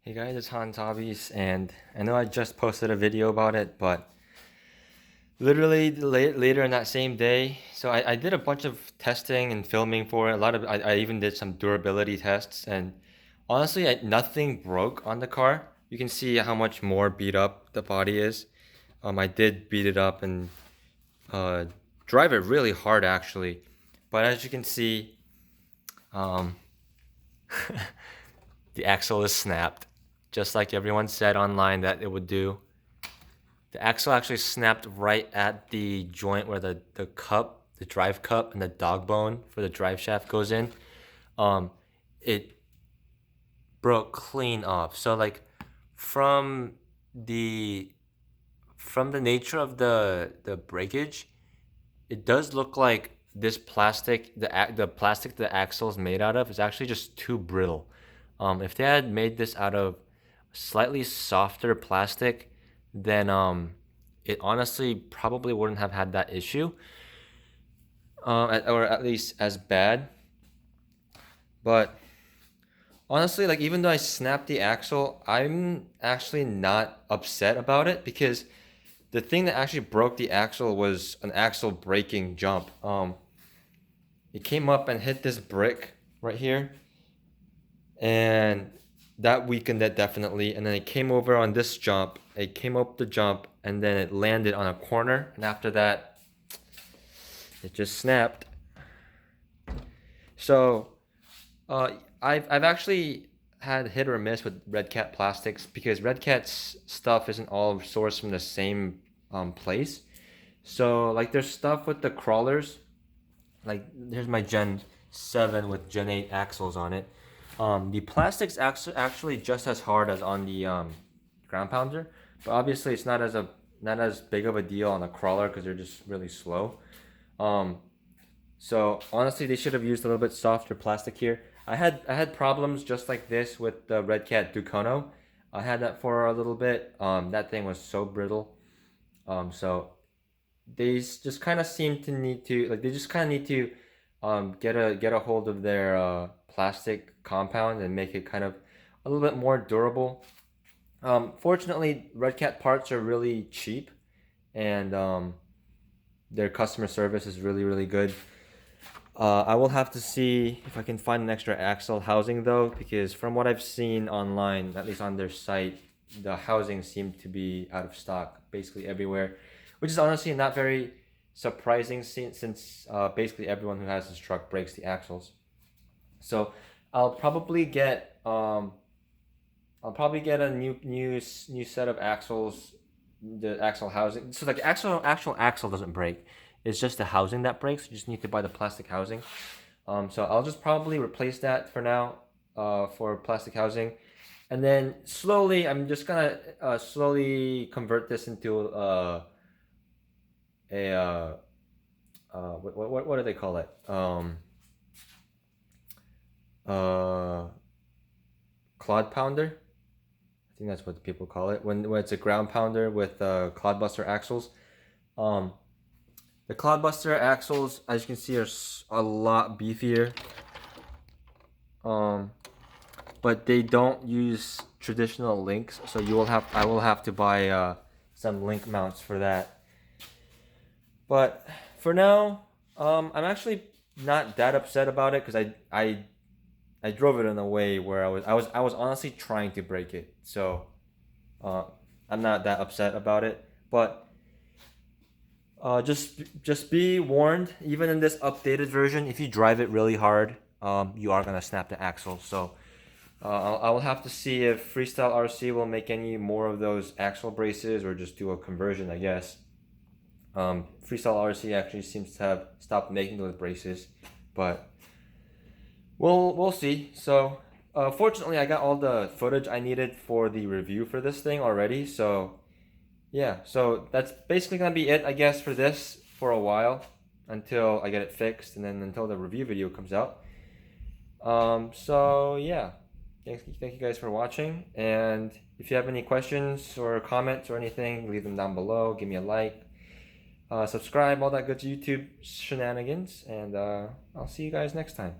Hey guys, it's Hans Hobbies, and I know I just posted a video about it, but literally later in that same day, so I did a bunch of testing and filming for it. I even did some durability tests, and honestly, nothing broke on the car. You can see how much more beat up the body is. I did beat it up and uh, drive it really hard actually, but as you can see, um, the axle is snapped, just like everyone said online that it would do. The axle actually snapped right at the joint where the cup, the drive cup, and the dog bone for the drive shaft goes in. Um, it broke clean off. So like from the from the nature of the breakage, it does look like this plastic, the plastic the axle is made out of, is actually just too brittle. If they had made this out of slightly softer plastic, then it honestly probably wouldn't have had that issue, or at least as bad. But honestly, like even though I snapped the axle, I'm actually not upset about it because the thing that actually broke the axle was an axle braking jump. It came up and hit this brick right here, and that weakened it definitely. And then it came over on this jump. It came up the jump, and then it landed on a corner. And after that, it just snapped. So, I've actually had hit or miss with Redcat Plastics because Redcat's stuff isn't all sourced from the same place. So like there's stuff with the crawlers, like here's my Gen 7 with Gen 8 axles on it. The plastic's actually just as hard as on the ground pounder, but obviously it's not as big of a deal on a crawler because they're just really slow. Um, so honestly, they should have used a little bit softer plastic here. I had problems just like this with the Redcat Ducono. I had that for a little bit. That thing was so brittle. So they just kind of seem to need to like they just kind of need to get a hold of their plastic compound and make it kind of a little bit more durable. Fortunately, Redcat parts are really cheap, and their customer service is really good. I will have to see if I can find an extra axle housing though, because from what I've seen online, at least on their site, the housing seemed to be out of stock basically everywhere, which is honestly not very surprising since basically everyone who has this truck breaks the axles. So I'll probably get um, I'll probably get a new set of axles, the axle housing. So like actual axle doesn't break. It's just the housing that breaks. You just need to buy the plastic housing. So I'll just probably replace that for now, for plastic housing, and then slowly I'm just gonna slowly convert this into a what do they call it? Uh, Clod pounder. I think that's what people call it when it's a ground pounder with Clodbuster axles. Um, the Clodbuster axles, as you can see, are a lot beefier. Um, but they don't use traditional links, so I will have to buy some link mounts for that. But for now, I'm actually not that upset about it because I drove it in a way where I was honestly trying to break it. So uh, I'm not that upset about it. But just be warned, even in this updated version, if you drive it really hard, you are gonna snap the axle. So I will have to see if Freestyle RC will make any more of those axle braces or just do a conversion, I guess. Freestyle RC actually seems to have stopped making those braces, but we'll see. So fortunately, I got all the footage I needed for the review for this thing already. So yeah, so that's basically gonna be it, I guess, for this for a while until I get it fixed, and then until the review video comes out. So yeah, thank you guys for watching, and if you have any questions or comments or anything, leave them down below. Give me a like, subscribe, all that good YouTube shenanigans, and I'll see you guys next time.